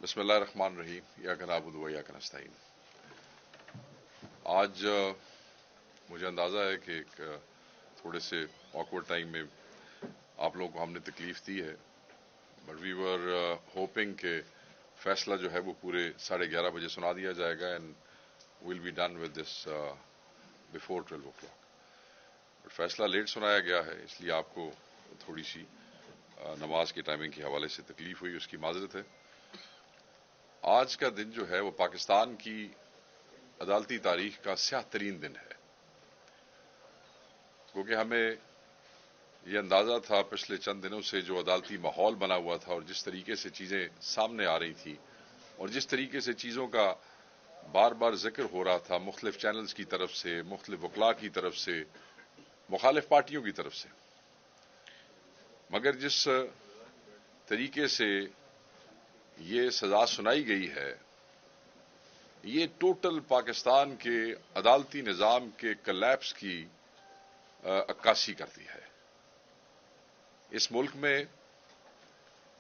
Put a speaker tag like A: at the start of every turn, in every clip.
A: بسم اللہ الرحمن الرحیم ایاک نعبد و ایاک نستعین۔ آج مجھے اندازہ ہے کہ ایک تھوڑے سے آکورڈ ٹائم میں آپ لوگوں کو ہم نے تکلیف دی ہے، بٹ وی ور ہوپنگ کہ فیصلہ جو ہے وہ پورے 11:30 بجے سنا دیا جائے گا and well be done with this before 12 o'clock۔ But فیصلہ لیٹ سنایا گیا ہے، اس لیے آپ کو تھوڑی سی نماز کے ٹائمنگ کے حوالے سے تکلیف ہوئی، اس کی معذرت ہے۔ آج کا دن جو ہے وہ پاکستان کی عدالتی تاریخ کا سیاہ ترین دن ہے، کیونکہ ہمیں یہ اندازہ تھا پچھلے چند دنوں سے جو عدالتی ماحول بنا ہوا تھا اور جس طریقے سے چیزیں سامنے آ رہی تھیں اور جس طریقے سے چیزوں کا بار بار ذکر ہو رہا تھا مختلف چینلز کی طرف سے، مختلف وکلاء کی طرف سے، مخالف پارٹیوں کی طرف سے، مگر جس طریقے سے یہ سزا سنائی گئی ہے یہ ٹوٹل پاکستان کے عدالتی نظام کے کلیپس کی عکاسی کرتی ہے۔ اس ملک میں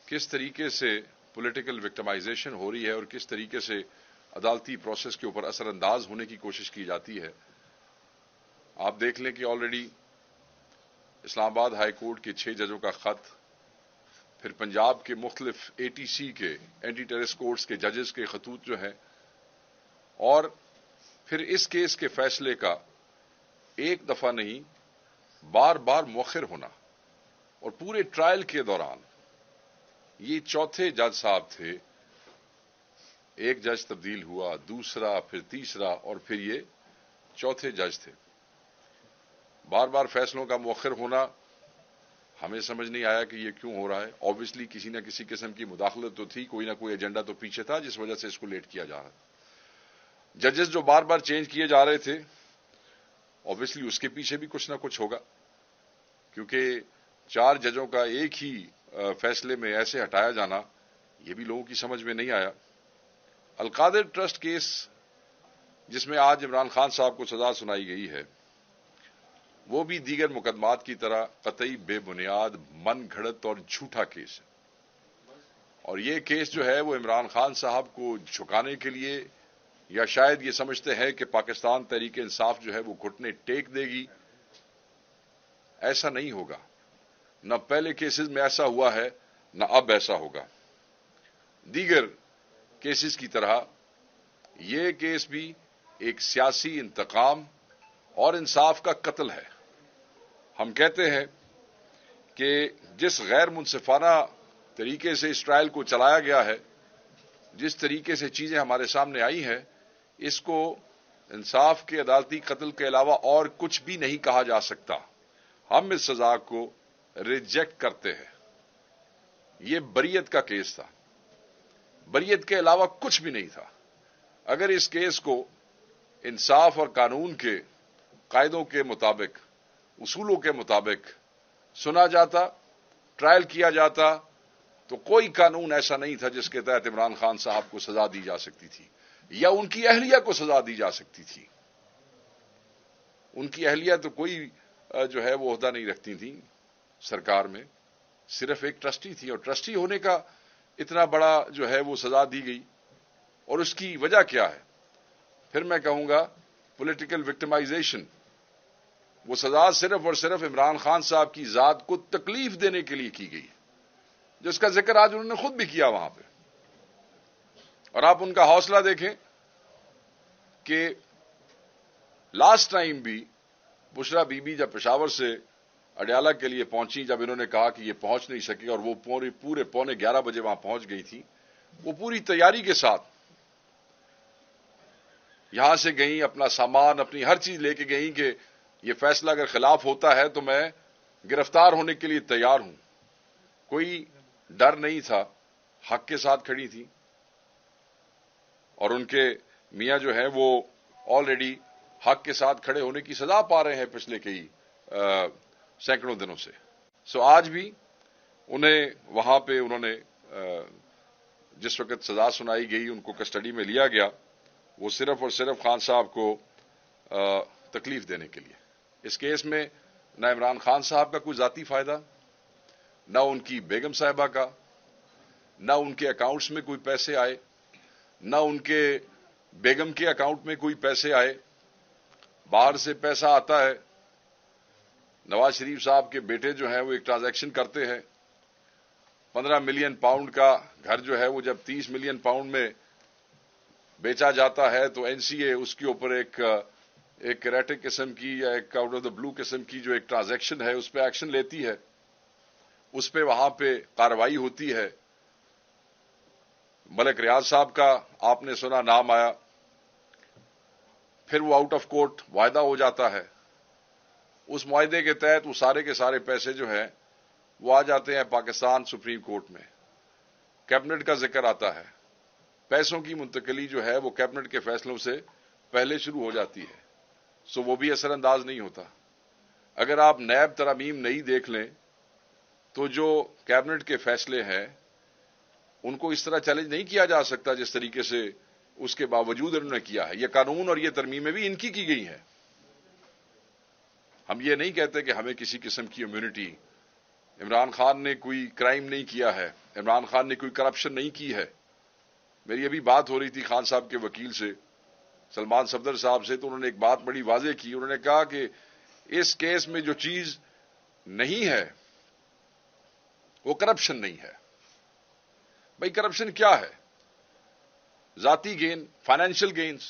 A: کس طریقے سے پولیٹیکل وکٹمائزیشن ہو رہی ہے اور کس طریقے سے عدالتی پروسیس کے اوپر اثر انداز ہونے کی کوشش کی جاتی ہے۔ آپ دیکھ لیں کہ آلریڈی اسلام آباد ہائی کورٹ کے 6 ججوں کا خط، پھر پنجاب کے مختلف ATC کے اینٹی ٹیررسٹ کورٹس کے ججز کے خطوط جو ہیں، اور پھر اس کیس کے فیصلے کا ایک دفعہ نہیں بار بار مؤخر ہونا، اور پورے ٹرائل کے دوران یہ چوتھے جج صاحب تھے، ایک جج تبدیل ہوا، دوسرا، پھر تیسرا، اور پھر یہ چوتھے جج تھے۔ بار بار فیصلوں کا مؤخر ہونا ہمیں سمجھ نہیں آیا کہ یہ کیوں ہو رہا ہے۔ آبویسلی کسی نہ کسی قسم کی مداخلت تو تھی، کوئی نہ کوئی ایجنڈا تو پیچھے تھا جس وجہ سے اس کو لیٹ کیا جا رہا ہے۔ ججز جو بار بار چینج کیے جا رہے تھے، آبویسلی اس کے پیچھے بھی کچھ نہ کچھ ہوگا، کیونکہ 4 ججوں کا ایک ہی فیصلے میں ایسے ہٹایا جانا یہ بھی لوگوں کی سمجھ میں نہیں آیا۔ القادر ٹرسٹ کیس جس میں آج عمران خان صاحب کو سزا سنائی گئی ہے، وہ بھی دیگر مقدمات کی طرح قطعی بے بنیاد، من گھڑت اور جھوٹا کیس ہے، اور یہ کیس جو ہے وہ عمران خان صاحب کو جھکانے کے لیے، یا شاید یہ سمجھتے ہیں کہ پاکستان تحریک انصاف جو ہے وہ گھٹنے ٹیک دے گی۔ ایسا نہیں ہوگا، نہ پہلے کیسز میں ایسا ہوا ہے نہ اب ایسا ہوگا۔ دیگر کیسز کی طرح یہ کیس بھی ایک سیاسی انتقام اور انصاف کا قتل ہے۔ ہم کہتے ہیں کہ جس غیر منصفانہ طریقے سے اس ٹرائل کو چلایا گیا ہے، جس طریقے سے چیزیں ہمارے سامنے آئی ہیں، اس کو انصاف کے عدالتی قتل کے علاوہ اور کچھ بھی نہیں کہا جا سکتا۔ ہم اس سزا کو ریجیکٹ کرتے ہیں۔ یہ بریت کا کیس تھا، بریت کے علاوہ کچھ بھی نہیں تھا۔ اگر اس کیس کو انصاف اور قانون کے قاعدوں کے مطابق، اصولوں کے مطابق سنا جاتا، ٹرائل کیا جاتا، تو کوئی قانون ایسا نہیں تھا جس کے تحت عمران خان صاحب کو سزا دی جا سکتی تھی یا ان کی اہلیہ کو سزا دی جا سکتی تھی۔ ان کی اہلیہ تو کوئی جو ہے وہ عہدہ نہیں رکھتی تھی سرکار میں، صرف ایک ٹرسٹی تھی، اور ٹرسٹی ہونے کا اتنا بڑا جو ہے وہ سزا دی گئی، اور اس کی وجہ کیا ہے؟ پھر میں کہوں گا پولیٹیکل وکٹمائزیشن۔ وہ سزا صرف اور صرف عمران خان صاحب کی ذات کو تکلیف دینے کے لیے کی گئی، جس کا ذکر آج انہوں نے خود بھی کیا وہاں پہ۔ اور آپ ان کا حوصلہ دیکھیں کہ لاسٹ ٹائم بھی بشرا بی بی جب پشاور سے اڈیالہ کے لیے پہنچی، جب انہوں نے کہا کہ یہ پہنچ نہیں سکے اور وہ پورے 11:15 بجے وہاں پہنچ گئی تھی، وہ پوری تیاری کے ساتھ یہاں سے گئیں، اپنا سامان، اپنی ہر چیز لے کے گئیں کہ یہ فیصلہ اگر خلاف ہوتا ہے تو میں گرفتار ہونے کے لیے تیار ہوں۔ کوئی ڈر نہیں تھا، حق کے ساتھ کھڑی تھی، اور ان کے میاں جو ہیں وہ آلریڈی حق کے ساتھ کھڑے ہونے کی سزا پا رہے ہیں پچھلے کئی سینکڑوں دنوں سے۔ سو آج بھی انہیں وہاں پہ انہوں نے جس وقت سزا سنائی گئی، ان کو کسٹڈی میں لیا گیا، وہ صرف اور صرف خان صاحب کو تکلیف دینے کے لیے۔ اس کیس میں نہ عمران خان صاحب کا کوئی ذاتی فائدہ، نہ ان کی بیگم صاحبہ کا، نہ ان کے اکاؤنٹس میں کوئی پیسے آئے، نہ ان کے بیگم کے اکاؤنٹ میں کوئی پیسے آئے، باہر سے پیسہ آتا ہے۔ نواز شریف صاحب کے بیٹے جو ہیں وہ ایک ٹرانزیکشن کرتے ہیں، 15 ملین پاؤنڈ کا گھر جو ہے وہ جب 30 ملین پاؤنڈ میں بیچا جاتا ہے تو این سی اے اس کے اوپر ایک کریٹک قسم کی یا ایک آؤٹ آف دا بلو قسم کی جو ایک ٹرانزیکشن ہے اس پہ ایکشن لیتی ہے، اس پہ وہاں پہ کارروائی ہوتی ہے۔ ملک ریاض صاحب کا آپ نے سنا نام آیا، پھر وہ آؤٹ آف کورٹ معاہدہ ہو جاتا ہے، اس معاہدے کے تحت وہ سارے کے سارے پیسے جو ہیں وہ آ جاتے ہیں پاکستان سپریم کورٹ میں، کیبنٹ کا ذکر آتا ہے، پیسوں کی منتقلی جو ہے وہ کیبنٹ کے فیصلوں سے پہلے شروع ہو جاتی ہے، سو وہ بھی اثر انداز نہیں ہوتا۔ اگر آپ نیب ترامیم نہیں دیکھ لیں تو جو کیبنٹ کے فیصلے ہیں ان کو اس طرح چیلنج نہیں کیا جا سکتا جس طریقے سے اس کے باوجود انہوں نے کیا ہے۔ یہ قانون اور یہ ترمیمیں بھی ان کی گئی ہیں۔ ہم یہ نہیں کہتے کہ ہمیں کسی قسم کی امیونٹی، عمران خان نے کوئی کرائم نہیں کیا ہے، عمران خان نے کوئی کرپشن نہیں کی ہے۔ میری ابھی بات ہو رہی تھی خان صاحب کے وکیل سے، سلمان صفدر صاحب سے، تو انہوں نے ایک بات بڑی واضح کی، انہوں نے کہا کہ اس کیس میں جو چیز نہیں ہے وہ کرپشن نہیں ہے۔ بھائی کرپشن کیا ہے؟ ذاتی gain, financial gains,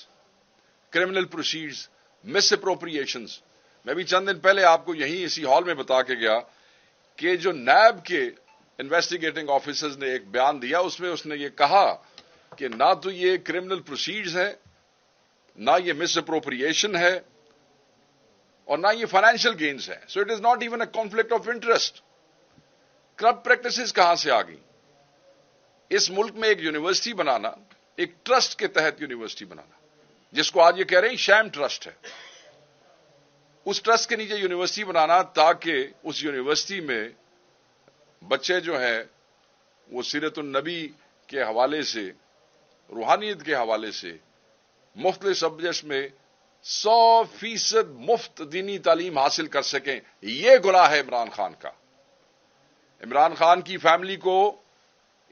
A: criminal proceeds, misappropriations. میں بھی چند دن پہلے آپ کو یہیں اسی ہال میں بتا کے گیا کہ جو نیب کے انویسٹیگیٹنگ آفیسرز نے ایک بیان دیا، اس میں اس نے یہ کہا کہ نہ تو یہ کرمنل پروسیڈز ہے، نہ یہ مس اپروپریشن ہے، اور نہ یہ فائنینشیل گینز ہے۔ So it is not even a conflict of interest. Corrupt practices کہاں سے آ گئی؟ اس ملک میں ایک یونیورسٹی بنانا، ایک ٹرسٹ کے تحت یونیورسٹی بنانا، جس کو آج یہ کہہ رہے ہیں شیم ٹرسٹ ہے، اس ٹرسٹ کے نیچے یونیورسٹی بنانا تاکہ اس یونیورسٹی میں بچے جو ہیں وہ سیرت النبی کے حوالے سے، روحانیت کے حوالے سے مختلف سبجیکٹس میں 100% مفت دینی تعلیم حاصل کر سکیں۔ یہ گناہ ہے عمران خان کا۔ عمران خان کی فیملی کو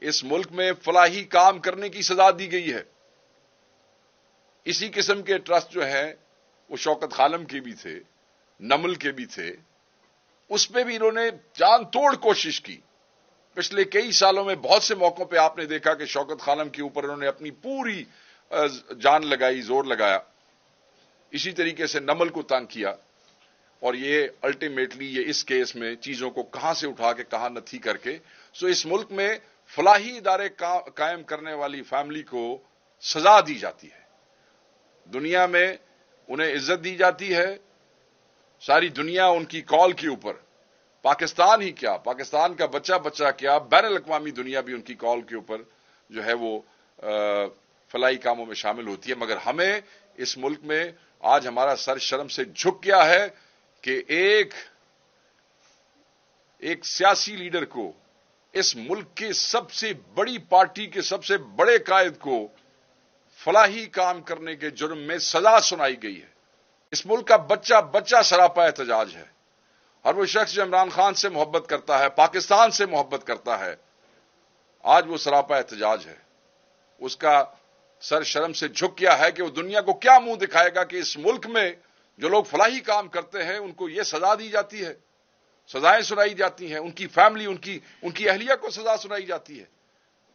A: اس ملک میں فلاحی کام کرنے کی سزا دی گئی ہے۔ اسی قسم کے ٹرسٹ جو ہیں وہ شوکت خانم کے بھی تھے، نمل کے بھی تھے، اس پہ بھی انہوں نے جان توڑ کوشش کی۔ پچھلے کئی سالوں میں بہت سے موقعوں پہ آپ نے دیکھا کہ شوکت خانم کے اوپر انہوں نے اپنی پوری جان لگائی، زور لگایا، اسی طریقے سے نمل کو تنگ کیا، اور یہ الٹیمیٹلی یہ اس کیس میں چیزوں کو کہاں سے اٹھا کے کہاں نتھی کر کے اس ملک میں فلاحی ادارے قائم کرنے والی فیملی کو سزا دی جاتی ہے، دنیا میں انہیں عزت دی جاتی ہے، ساری دنیا ان کی کال کے اوپر، پاکستان ہی کیا، پاکستان کا بچہ کیا، بین الاقوامی دنیا بھی ان کی کال کے اوپر جو ہے وہ فلاحی کاموں میں شامل ہوتی ہے۔ مگر ہمیں اس ملک میں آج ہمارا سر شرم سے جھک گیا ہے کہ ایک سیاسی لیڈر کو، اس ملک کے سب سے بڑی پارٹی کے سب سے بڑے قائد کو فلاحی کام کرنے کے جرم میں سزا سنائی گئی ہے۔ اس ملک کا بچہ سراپا احتجاج ہے، اور وہ شخص جو عمران خان سے محبت کرتا ہے، پاکستان سے محبت کرتا ہے، آج وہ سراپا احتجاج ہے۔ اس کا سر شرم سے جھک گیا ہے کہ وہ دنیا کو کیا منہ دکھائے گا کہ اس ملک میں جو لوگ فلاحی کام کرتے ہیں ان کو یہ سزا دی جاتی ہے، سزائیں سنائی جاتی ہیں، ان کی فیملی، ان کی اہلیہ کو سزا سنائی جاتی ہے،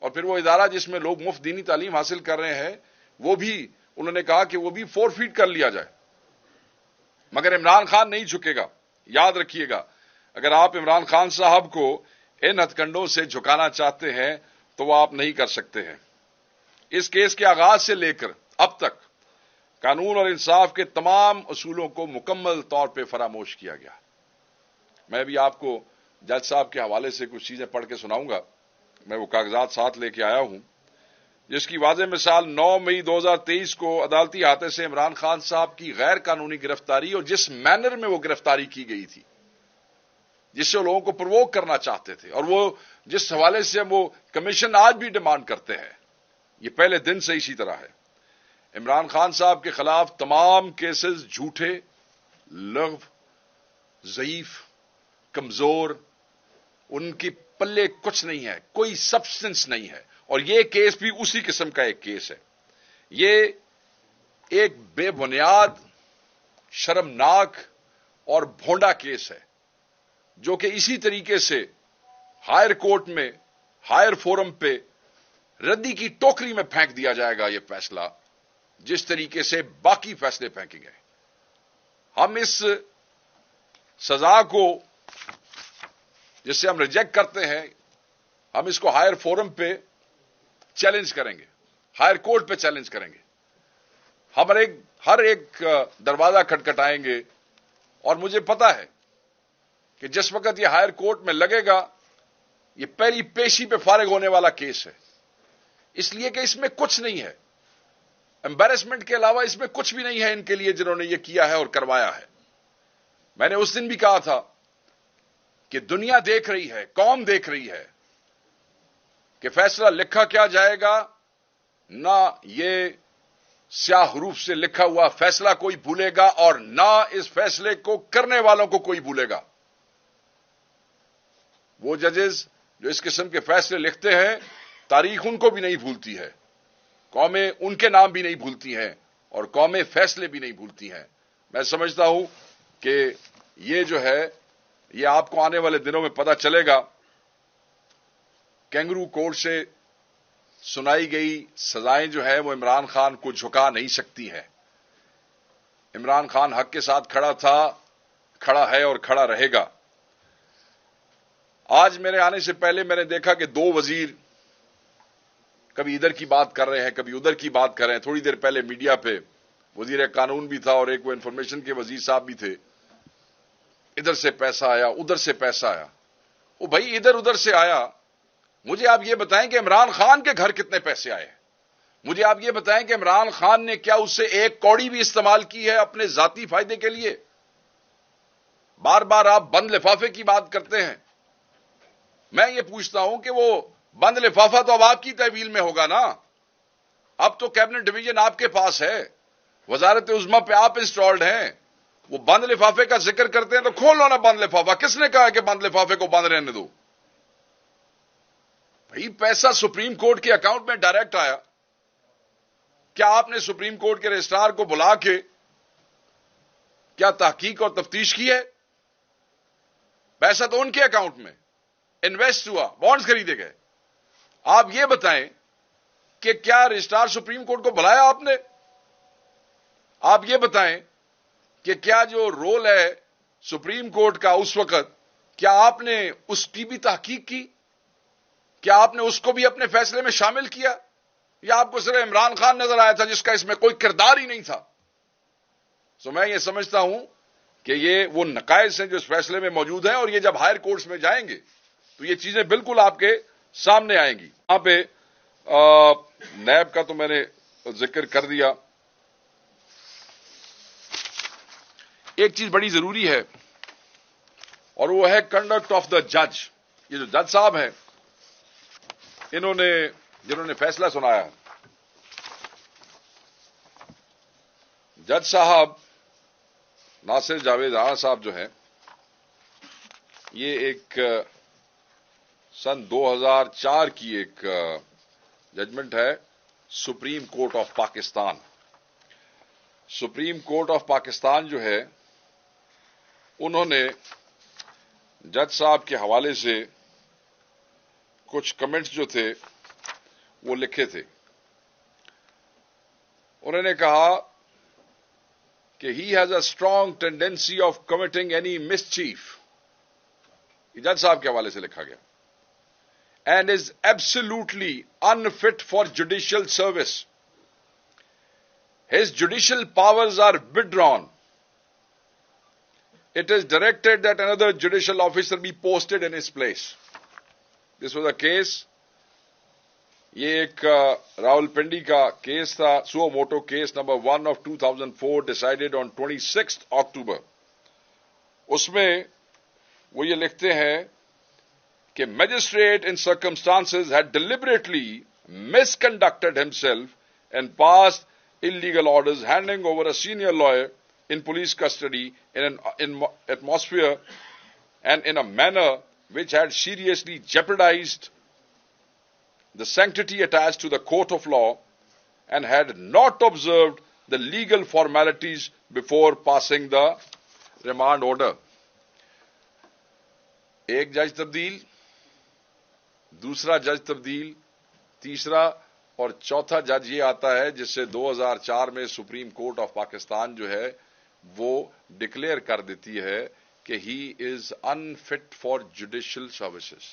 A: اور پھر وہ ادارہ جس میں لوگ مفت دینی تعلیم حاصل کر رہے ہیں وہ بھی انہوں نے کہا کہ وہ بھی فورفیٹ کر لیا جائے۔ مگر عمران خان نہیں جھکے گا۔ یاد رکھیے گا، اگر آپ عمران خان صاحب کو ان ہتھ کنڈوں سے جھکانا چاہتے ہیں تو وہ آپ نہیں کر سکتے ہیں۔ اس کیس کے آغاز سے لے کر اب تک قانون اور انصاف کے تمام اصولوں کو مکمل طور پہ فراموش کیا گیا۔ میں بھی آپ کو جج صاحب کے حوالے سے کچھ چیزیں پڑھ کے سناؤں گا، میں وہ کاغذات ساتھ لے کے آیا ہوں، جس کی واضح مثال 9 مئی 2023 کو عدالتی احاطے سے عمران خان صاحب کی غیر قانونی گرفتاری اور جس مینر میں وہ گرفتاری کی گئی تھی، جس سے لوگوں کو پرووک کرنا چاہتے تھے، اور وہ جس حوالے سے ہم وہ کمیشن آج بھی ڈیمانڈ کرتے ہیں، یہ پہلے دن سے اسی طرح ہے۔ عمران خان صاحب کے خلاف تمام کیسز جھوٹے، لغو، ضعیف، کمزور، ان کی پلے کچھ نہیں ہے، کوئی سبسٹنس نہیں ہے. اور یہ کیس بھی اسی قسم کا ایک کیس ہے. یہ ایک بے بنیاد، شرمناک اور بھونڈا کیس ہے جو کہ اسی طریقے سے ہائر کورٹ میں، ہائر فورم پہ ردی کی ٹوکری میں پھینک دیا جائے گا. یہ فیصلہ جس طریقے سے باقی فیصلے پھینکے گئے، ہم اس سزا کو جس سے ہم ریجیکٹ کرتے ہیں، ہم اس کو ہائر فورم پہ چیلنج کریں گے، ہائر کورٹ پہ چیلنج کریں گے. ہم ہر ایک دروازہ کھٹکھٹائیں گے. اور مجھے پتا ہے کہ جس وقت یہ ہائر کورٹ میں لگے گا، یہ پہلی پیشی پہ فارغ ہونے والا کیس ہے، اس لیے کہ اس میں کچھ نہیں ہے. امبیرسمنٹ کے علاوہ اس میں کچھ بھی نہیں ہے ان کے لیے جنہوں نے یہ کیا ہے اور کروایا ہے. میں نے اس دن بھی کہا تھا کہ دنیا دیکھ رہی ہے، قوم دیکھ رہی ہے کہ فیصلہ لکھا کیا جائے گا. نہ یہ سیاہ حروف سے لکھا ہوا فیصلہ کوئی بھولے گا اور نہ اس فیصلے کو کرنے والوں کو کوئی بھولے گا. وہ ججز جو اس قسم کے فیصلے لکھتے ہیں، تاریخ ان کو بھی نہیں بھولتی ہے، قومیں ان کے نام بھی نہیں بھولتی ہیں اور قومیں فیصلے بھی نہیں بھولتی ہیں. میں سمجھتا ہوں کہ یہ جو ہے، یہ آپ کو آنے والے دنوں میں پتہ چلے گا. کینگرو کورٹ سے سنائی گئی سزائیں جو ہے وہ عمران خان کو جھکا نہیں سکتی ہیں. عمران خان حق کے ساتھ کھڑا تھا، کھڑا ہے اور کھڑا رہے گا. آج میرے آنے سے پہلے میں نے دیکھا کہ دو وزیر کبھی ادھر کی بات کر رہے ہیں، کبھی ادھر کی بات کر رہے ہیں. تھوڑی دیر پہلے میڈیا پہ وزیر قانون بھی تھا اور ایک وہ انفارمیشن کے وزیر صاحب بھی تھے. ادھر سے پیسہ آیا، ادھر سے پیسہ آیا. وہ بھائی ادھر ادھر سے آیا، مجھے آپ یہ بتائیں کہ عمران خان کے گھر کتنے پیسے آئے. مجھے آپ یہ بتائیں کہ عمران خان نے کیا اس سے ایک کوڑی بھی استعمال کی ہے اپنے ذاتی فائدے کے لیے. بار بار آپ بند لفافے کی بات کرتے ہیں. میں یہ پوچھتا ہوں کہ وہ بند لفافہ تو اب آپ کی تحویل میں ہوگا نا. اب تو کیبنٹ ڈویژن آپ کے پاس ہے، وزارت عظمیٰ پہ آپ انسٹالڈ ہیں. وہ بند لفافے کا ذکر کرتے ہیں تو کھول لو نا بند لفافہ. کس نے کہا کہ بند لفافے کو بند رہنے دو؟ بھائی پیسہ سپریم کورٹ کے اکاؤنٹ میں ڈائریکٹ آیا. کیا آپ نے سپریم کورٹ کے رجسٹرار کو بلا کے کیا تحقیق اور تفتیش کی ہے؟ پیسہ تو ان کے اکاؤنٹ میں انویسٹ ہوا، بانڈز خریدے گئے. آپ یہ بتائیں کہ کیا رجسٹرار سپریم کورٹ کو بلایا آپ نے؟ آپ یہ بتائیں کہ کیا جو رول ہے سپریم کورٹ کا اس وقت، کیا آپ نے اس کی بھی تحقیق کی؟ کیا آپ نے اس کو بھی اپنے فیصلے میں شامل کیا؟ یا آپ کو صرف عمران خان نظر آیا تھا جس کا اس میں کوئی کردار ہی نہیں تھا؟ میں یہ سمجھتا ہوں کہ یہ وہ نقائص ہیں جو اس فیصلے میں موجود ہیں، اور یہ جب ہائر کورٹس میں جائیں گے تو یہ چیزیں بالکل آپ کے سامنے آئیں گی. یہاں پہ نیب کا تو میں نے ذکر کر دیا. ایک چیز بڑی ضروری ہے اور وہ ہے کنڈکٹ آف دا جج. یہ جو جج صاحب ہیں، جنہوں نے فیصلہ سنایا، جج صاحب ناصر جاوید رانا صاحب جو ہیں، یہ ایک سن 2004 کی ایک ججمنٹ ہے supreme court of Pakistan. Supreme court of Pakistan جو ہے، انہوں نے جج صاحب کے حوالے سے کچھ کمنٹس جو تھے وہ لکھے تھے. انہوں نے کہا کہ he has a strong tendency of committing mischief چیف. یہ جج صاحب کے حوالے سے لکھا گیا. And is absolutely unfit for judicial service. His judicial powers are withdrawn. It is directed that another judicial officer be posted in his place. This was a case. یہ ایک راولپنڈی کا کیس تھا، سو motto case number 1 of 2004 decided on 26th October. اس میں وہ یہ لکھتے ہیں کہ magistrate in circumstances had deliberately misconducted himself and passed illegal orders handing over a senior lawyer in police custody in an atmosphere and in a manner which had seriously jeopardized the sanctity attached to the court of law and had not observed the legal formalities before passing the remand order. ایک جج تبدیل, دوسرا جج تبدیل, تیسرا اور چوتھا جج یہ آتا ہے جس سے 2004 میں سپریم کورٹ آف پاکستان جو ہے وہ ڈکلیئر کر دیتی ہے کہ he is unfit for judicial services,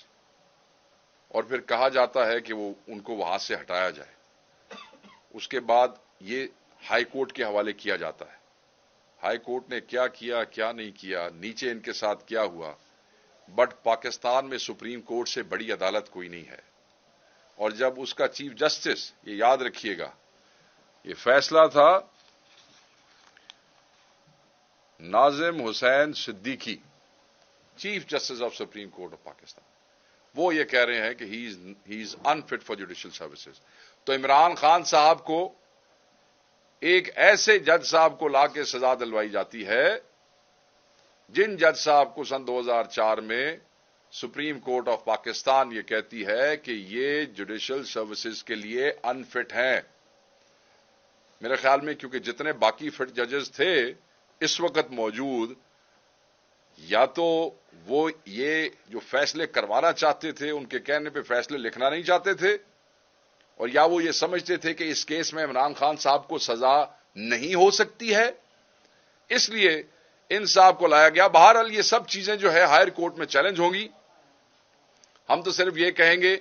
A: اور پھر کہا جاتا ہے کہ وہ ان کو وہاں سے ہٹایا جائے. اس کے بعد یہ ہائی کورٹ کے حوالے کیا جاتا ہے. ہائی کورٹ نے کیا کیا کیا نہیں کیا, نیچے ان کے ساتھ کیا ہوا, بٹ پاکستان میں سپریم کورٹ سے بڑی عدالت کوئی نہیں ہے. اور جب اس کا چیف جسٹس, یہ یاد رکھیے گا, یہ فیصلہ تھا Nazim Hussain Siddiqui, chief justice of supreme court of Pakistan, وہ یہ کہہ رہے ہیں کہ he is unfit for judicial services. تو عمران خان صاحب کو ایک ایسے جج صاحب کو لا کے سزا دلوائی جاتی ہے جن جج صاحب کو سن 2004 میں سپریم کورٹ آف پاکستان یہ کہتی ہے کہ یہ جوڈیشل سروسز کے لیے انفٹ ہیں. میرے خیال میں کیونکہ جتنے باقی فٹ ججز تھے اس وقت موجود, یا تو وہ یہ جو فیصلے کروانا چاہتے تھے ان کے کہنے پہ فیصلے لکھنا نہیں چاہتے تھے, اور یا وہ یہ سمجھتے تھے کہ اس کیس میں عمران خان صاحب کو سزا نہیں ہو سکتی ہے, اس لیے ان صاحب کو لایا گیا. بہرحال یہ سب چیزیں جو ہے ہائر کورٹ میں چیلنج ہوں گی. ہم تو صرف یہ کہیں گے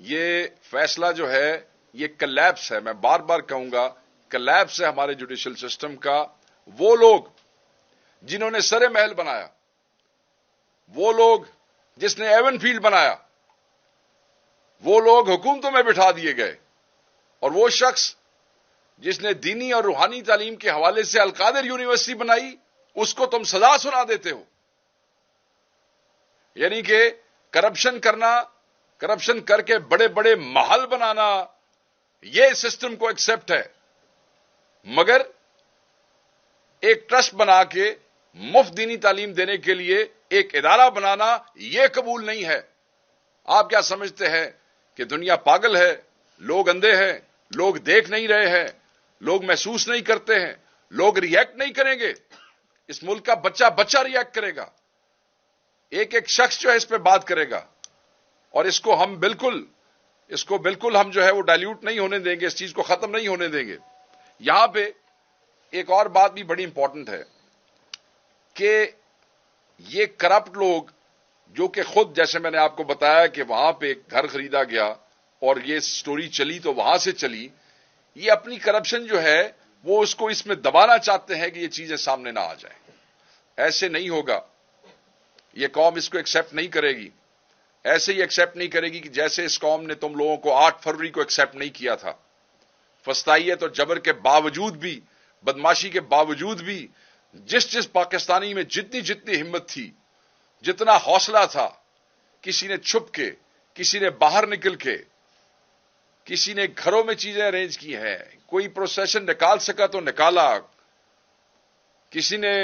A: یہ فیصلہ جو ہے یہ کلیپس ہے, میں بار بار کہوں گا کلیپس ہے ہمارے جوڈیشل سسٹم کا. وہ لوگ جنہوں نے سر محل بنایا, وہ لوگ جس نے ایون فیلڈ بنایا, وہ لوگ حکومتوں میں بٹھا دیے گئے, اور وہ شخص جس نے دینی اور روحانی تعلیم کے حوالے سے القادر یونیورسٹی بنائی اس کو تم سزا سنا دیتے ہو. یعنی کہ کرپشن کرنا, کرپشن کر کے بڑے بڑے محل بنانا, یہ سسٹم کو ایکسپٹ ہے, مگر ایک ٹرسٹ بنا کے مفت دینی تعلیم دینے کے لیے ایک ادارہ بنانا یہ قبول نہیں ہے. آپ کیا سمجھتے ہیں کہ دنیا پاگل ہے, لوگ اندھے ہیں, لوگ دیکھ نہیں رہے ہیں, لوگ محسوس نہیں کرتے ہیں, لوگ ریئیکٹ نہیں کریں گے؟ اس ملک کا بچہ بچہ ریئیکٹ کرے گا, ایک ایک شخص جو ہے اس پہ بات کرے گا, اور اس کو بالکل ہم جو ہے وہ ڈائلیوٹ نہیں ہونے دیں گے, اس چیز کو ختم نہیں ہونے دیں گے. یہاں پہ ایک اور بات بھی بڑی امپورٹنٹ ہے کہ یہ کرپٹ لوگ جو کہ خود, جیسے میں نے آپ کو بتایا کہ وہاں پہ ایک گھر خریدا گیا اور یہ سٹوری چلی تو وہاں سے چلی, یہ اپنی کرپشن جو ہے وہ اس کو اس میں دبانا چاہتے ہیں کہ یہ چیزیں سامنے نہ آ جائیں. ایسے نہیں ہوگا, یہ قوم اس کو ایکسپٹ نہیں کرے گی. ایسے ہی ایکسپٹ نہیں کرے گی کہ جیسے اس قوم نے تم لوگوں کو 8 فروری کو ایکسپٹ نہیں کیا تھا. فسطائیت اور جبر کے باوجود بھی, بدماشی کے باوجود بھی, جس پاکستانی میں جتنی ہمت تھی, جتنا حوصلہ تھا, کسی نے چھپ کے, کسی نے باہر نکل کے, کسی نے گھروں میں چیزیں ارینج کی ہیں, کوئی پروسیشن نکال سکا تو نکالا, کسی نے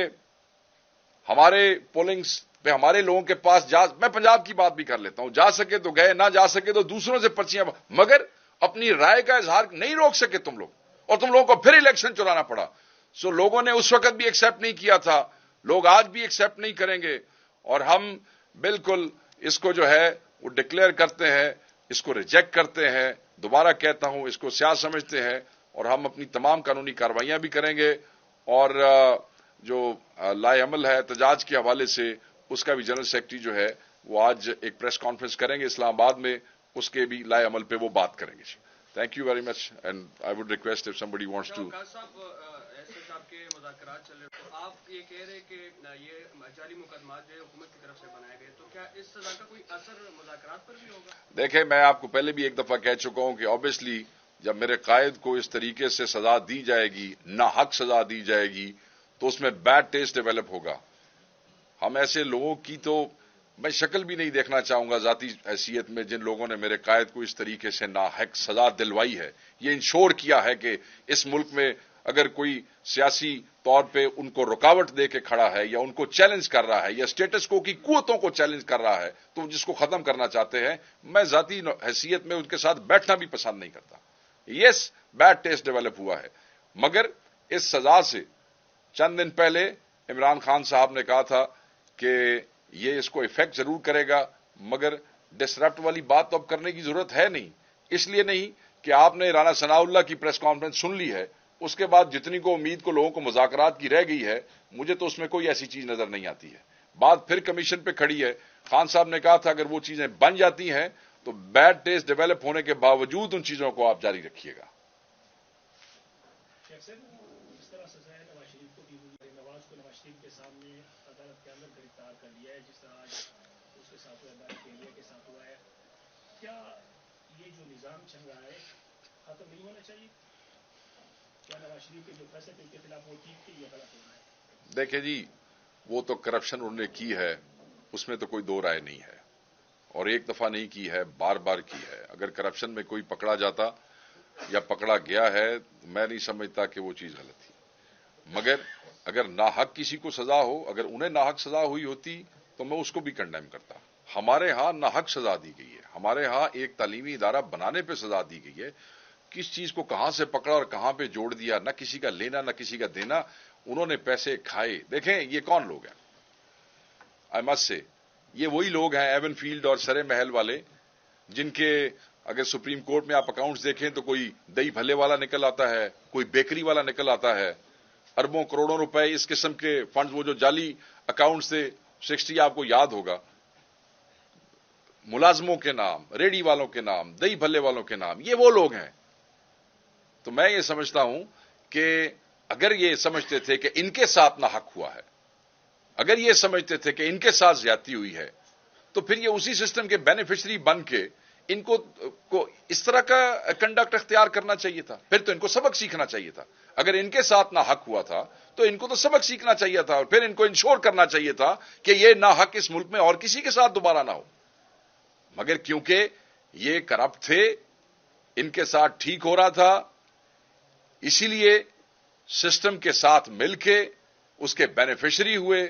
A: ہمارے پولنگز پہ ہمارے لوگوں کے پاس میں پنجاب کی بات بھی کر لیتا ہوں, جا سکے تو گئے, نہ جا سکے تو دوسروں سے پرچیاں, مگر اپنی رائے کا اظہار نہیں روک سکے تم لوگ, اور تم لوگوں کو پھر الیکشن چلانا پڑا. سو لوگوں نے اس وقت بھی ایکسپٹ نہیں کیا تھا, لوگ آج بھی ایکسپٹ نہیں کریں گے, اور ہم بالکل اس کو جو ہے وہ ڈکلیئر کرتے ہیں, اس کو ریجیکٹ کرتے ہیں. دوبارہ کہتا ہوں اس کو سیاست سمجھتے ہیں, اور ہم اپنی تمام قانونی کارروائیاں بھی کریں گے, اور جو لائے عمل ہے احتجاج کے حوالے سے اس کا بھی جنرل سیکرٹری جو ہے وہ آج ایک پریس کانفرنس کریں گے اسلام آباد میں, اس کے بھی لائے عمل پہ وہ بات کریں گے. Thank you very much, and I would request if somebody wants to.
B: صاحب کے مذاکرات چل رہے, تو آپ یہ کہہ رہے کہ یہ جعلی مقدمات جو ہے حکومت کی طرف سے بنائے گئے, تو کیا اس سزا کا کوئی اثر مذاکرات پر بھی ہوگا؟
A: دیکھیں, میں آپ کو پہلے بھی ایک دفعہ کہہ چکا ہوں کہ obviously جب میرے قائد کو اس طریقے سے سزا دی جائے گی, ناحق سزا دی جائے گی, تو اس میں بیڈ ٹیسٹ ڈیولپ ہوگا. ہم ایسے لوگوں کی تو میں شکل بھی نہیں دیکھنا چاہوں گا ذاتی حیثیت میں جن لوگوں نے میرے قائد کو اس طریقے سے ناحق سزا دلوائی ہے. یہ انشور کیا ہے کہ اس ملک میں اگر کوئی سیاسی طور پہ ان کو رکاوٹ دے کے کھڑا ہے یا ان کو چیلنج کر رہا ہے یا اسٹیٹس کو کی قوتوں کو چیلنج کر رہا ہے تو جس کو ختم کرنا چاہتے ہیں، میں ذاتی حیثیت میں ان کے ساتھ بیٹھنا بھی پسند نہیں کرتا. یس، بیڈ ٹیسٹ ڈیولپ ہوا ہے، مگر اس سزا سے چند دن پہلے عمران خان صاحب نے کہا تھا کہ یہ اس کو افیکٹ ضرور کرے گا، مگر ڈسرپٹ والی بات تو اب کرنے کی ضرورت ہے نہیں. اس لیے نہیں کہ آپ نے رانا ثناء اللہ کی پریس کانفرنس سن لی ہے، اس کے بعد جتنی کو امید کو لوگوں کو مذاکرات کی رہ گئی ہے، مجھے تو اس میں کوئی ایسی چیز نظر نہیں آتی ہے. بات پھر کمیشن پہ کھڑی ہے. خان صاحب نے کہا تھا اگر وہ چیزیں بن جاتی ہیں تو بیڈ ٹیسٹ ڈیولپ ہونے کے باوجود ان چیزوں کو آپ جاری رکھیے گا.
C: اس طرح سزا ہے نواز شریف کو بھی ہوئی ہے، نواز شریف کے سامنے عدالت کے اندر گرفتار کر لیا ہے، جس طرح آج اس کے ساتھ ہوا ہے، بارک انڈیا کے ساتھ ہوا ہے. کیا یہ جو نظام چل رہا ہے ختم نہیں ہونا چاہیے؟ کیا نواز شریف کے جو فیصلے ان کے خلاف وہ ٹھیک تھے یا غلط ہو رہا ہے؟
A: دیکھیں جی، وہ تو کرپشن انہوں نے کی ہے، اس میں تو کوئی دو رائے نہیں ہے، اور ایک دفعہ نہیں کی ہے، بار بار کی ہے. اگر کرپشن میں کوئی پکڑا جاتا یا پکڑا گیا ہے، میں نہیں سمجھتا کہ وہ چیز غلط تھی. مگر اگر ناحق کسی کو سزا ہو، اگر انہیں ناحق سزا ہوئی ہوتی تو میں اس کو بھی کنڈیم کرتا. ہمارے ہاں ناحق سزا دی گئی ہے، ہمارے ہاں ایک تعلیمی ادارہ بنانے پہ سزا دی گئی ہے. کس چیز کو کہاں سے پکڑا اور کہاں پہ جوڑ دیا، نہ کسی کا لینا نہ کسی کا دینا. انہوں نے پیسے کھائے. دیکھیں یہ کون لوگ ہیں، آئی مسٹ سے یہ وہی لوگ ہیں ایون فیلڈ اور سرے محل والے، جن کے اگر سپریم کورٹ میں آپ اکاؤنٹس دیکھیں تو کوئی دہی بھلے والا نکل آتا ہے، کوئی بیکری والا نکل آتا ہے. اربوں کروڑوں روپے اس قسم کے فنڈ، وہ جو جعلی اکاؤنٹس تھے 60 آپ کو یاد ہوگا، ملازموں کے نام، ریڑی والوں کے نام، دہی بھلے والوں کے نام، یہ وہ لوگ ہیں. تو میں یہ سمجھتا ہوں کہ اگر یہ سمجھتے تھے کہ ان کے ساتھ ناحق ہوا ہے، اگر یہ سمجھتے تھے کہ ان کے ساتھ زیادتی ہوئی ہے، تو پھر یہ اسی سسٹم کے بینیفیشری بن کے ان کو اس طرح کا کنڈکٹ اختیار کرنا چاہیے تھا. پھر تو ان کو سبق سیکھنا چاہیے تھا. اگر ان کے ساتھ ناحق ہوا تھا تو ان کو تو سبق سیکھنا چاہیے تھا، اور پھر ان کو انشور کرنا چاہیے تھا کہ یہ ناحق اس ملک میں اور کسی کے ساتھ دوبارہ نہ ہو. مگر کیونکہ یہ کرپٹ تھے، ان کے ساتھ ٹھیک ہو رہا تھا، اسی لیے سسٹم کے ساتھ مل کے اس کے بینیفیشری ہوئے،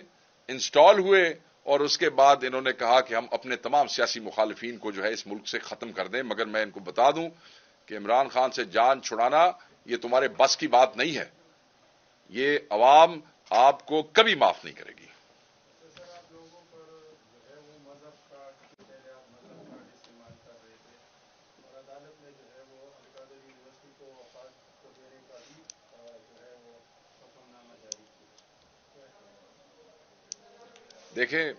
A: انسٹال ہوئے، اور اس کے بعد انہوں نے کہا کہ ہم اپنے تمام سیاسی مخالفین کو جو ہے اس ملک سے ختم کر دیں. مگر میں ان کو بتا دوں کہ عمران خان سے جان چھڑانا یہ تمہارے بس کی بات نہیں ہے. یہ عوام آپ کو کبھی معاف نہیں کرے گی. دیکھیں،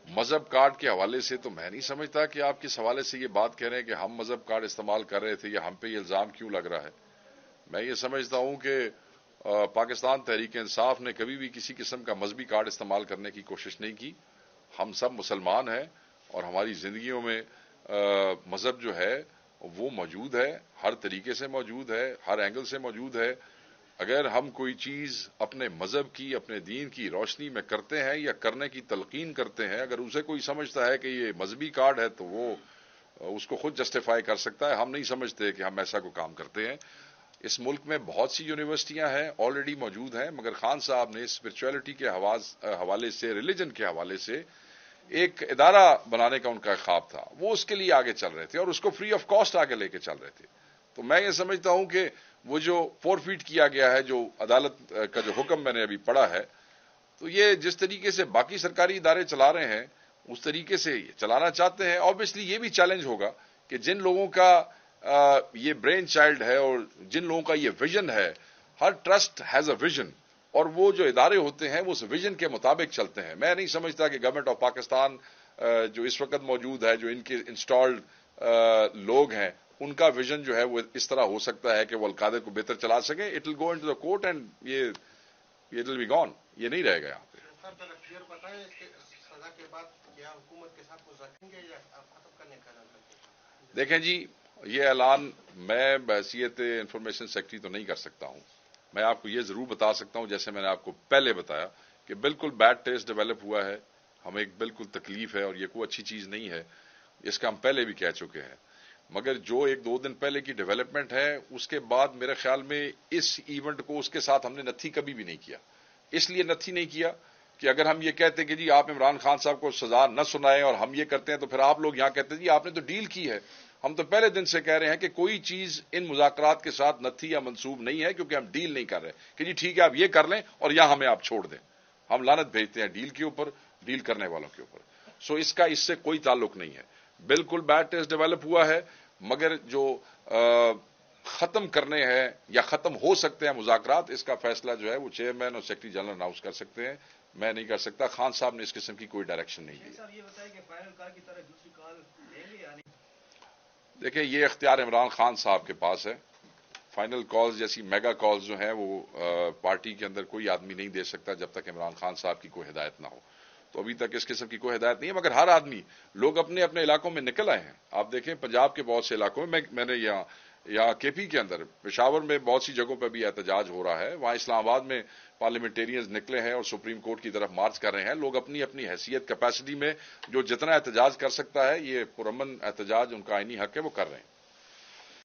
A: مذہب کارڈ کے حوالے سے تو میں نہیں سمجھتا کہ آپ کس حوالے سے یہ بات کہہ رہے ہیں کہ ہم مذہب کارڈ استعمال کر رہے تھے یا ہم پہ یہ الزام کیوں لگ رہا ہے. میں یہ سمجھتا ہوں کہ پاکستان تحریک انصاف نے کبھی بھی کسی قسم کا مذہبی کارڈ استعمال کرنے کی کوشش نہیں کی. ہم سب مسلمان ہیں اور ہماری زندگیوں میں مذہب جو ہے وہ موجود ہے، ہر طریقے سے موجود ہے، ہر اینگل سے موجود ہے. اگر ہم کوئی چیز اپنے مذہب کی، اپنے دین کی روشنی میں کرتے ہیں یا کرنے کی تلقین کرتے ہیں، اگر اسے کوئی سمجھتا ہے کہ یہ مذہبی کارڈ ہے تو وہ اس کو خود جسٹیفائی کر سکتا ہے. ہم نہیں سمجھتے کہ ہم ایسا کوئی کام کرتے ہیں. اس ملک میں بہت سی یونیورسٹیاں ہیں، آلریڈی موجود ہیں، مگر خان صاحب نے اسپرچولیٹی کے حوالے سے، ریلیجن کے حوالے سے ایک ادارہ بنانے کا ان کا خواب تھا. وہ اس کے لیے آگے چل رہے تھے اور اس کو فری آف کاسٹ آگے لے کے چل رہے تھے. تو میں یہ سمجھتا ہوں کہ وہ جو فورفیٹ کیا گیا ہے، جو عدالت کا جو حکم میں نے ابھی پڑھا ہے، تو یہ جس طریقے سے باقی سرکاری ادارے چلا رہے ہیں اس طریقے سے یہ چلانا چاہتے ہیں. آبویسلی یہ بھی چیلنج ہوگا کہ جن لوگوں کا یہ برین چائلڈ ہے اور جن لوگوں کا یہ ویژن ہے، ہر ٹرسٹ ہیز اے ویژن، اور وہ جو ادارے ہوتے ہیں وہ اس ویژن کے مطابق چلتے ہیں. میں نہیں سمجھتا کہ گورنمنٹ آف پاکستان جو اس وقت موجود ہے، جو ان کے انسٹالڈ لوگ ہیں، ان کا ویژن جو ہے وہ اس طرح ہو سکتا ہے کہ وہ القاعدہ کو بہتر چلا سکیں. It will go into the court and یہ اٹ ول بی گون. یہ نہیں رہے گا یہاں پہ.
D: سر ذرا کلیئر بتائیں اس کے سزا کے بعد کیا حکومت کے ساتھ وہ رکھیں گے یا ختم کرنے کا اعلان کریں گے؟
A: دیکھیں جی، یہ اعلان میں بحیثیت انفارمیشن سیکرٹری تو نہیں کر سکتا ہوں. میں آپ کو یہ ضرور بتا سکتا ہوں، جیسے میں نے آپ کو پہلے بتایا کہ بالکل بیڈ ٹیسٹ ڈیولپ ہوا ہے، ہمیں ایک بالکل تکلیف ہے اور یہ کوئی اچھی چیز نہیں ہے. اس کا ہم پہلے بھی کہہ چکے ہیں. مگر جو ایک دو دن پہلے کی ڈیولپمنٹ ہے اس کے بعد میرے خیال میں اس ایونٹ کو اس کے ساتھ ہم نے نتھی کبھی بھی نہیں کیا. اس لیے نتھی نہیں کیا کہ اگر ہم یہ کہتے کہ جی آپ عمران خان صاحب کو سزا نہ سنائیں اور ہم یہ کرتے ہیں تو پھر آپ لوگ یہاں کہتے ہیں جی آپ نے تو ڈیل کی ہے. ہم تو پہلے دن سے کہہ رہے ہیں کہ کوئی چیز ان مذاکرات کے ساتھ نتھی یا منسوب نہیں ہے کیونکہ ہم ڈیل نہیں کر رہے کہ جی ٹھیک ہے آپ یہ کر لیں اور یہاں ہمیں آپ چھوڑ دیں. ہم لعنت بھیجتے ہیں ڈیل کے اوپر, ڈیل کرنے والوں کے اوپر. سو اس کا اس سے کوئی تعلق نہیں ہے. بالکل بیڈ ٹیسٹ ڈیولپ ہوا ہے, مگر جو ختم کرنے ہیں یا ختم ہو سکتے ہیں مذاکرات, اس کا فیصلہ جو ہے وہ چیئرمین اور سیکرٹری جنرل اناؤنس کر سکتے ہیں, میں نہیں کر سکتا. خان صاحب نے اس قسم کی کوئی ڈائریکشن نہیں دی.
C: صاحب یہ بتائیں کہ فائنل کال کی طرح دوسری کال دیں گے یا نہیں؟
A: دیکھیں یہ اختیار عمران خان صاحب کے پاس ہے. فائنل کالز جیسی میگا کالز جو ہیں وہ پارٹی کے اندر کوئی آدمی نہیں دے سکتا جب تک عمران خان صاحب کی کوئی ہدایت نہ ہو. تو ابھی تک اس قسم کی کوئی ہدایت نہیں ہے, مگر ہر آدمی, لوگ اپنے اپنے علاقوں میں نکل آئے ہیں. آپ دیکھیں پنجاب کے بہت سے علاقوں میں نے یہاں کے پی کے اندر پشاور میں بہت سی جگہوں پہ بھی احتجاج ہو رہا ہے. وہاں اسلام آباد میں پارلیمنٹیرینز نکلے ہیں اور سپریم کورٹ کی طرف مارچ کر رہے ہیں. لوگ اپنی اپنی حیثیت کیپیسٹی میں جو جتنا احتجاج کر سکتا ہے, یہ پرامن احتجاج ان کا آئینی حق ہے, وہ کر رہے ہیں.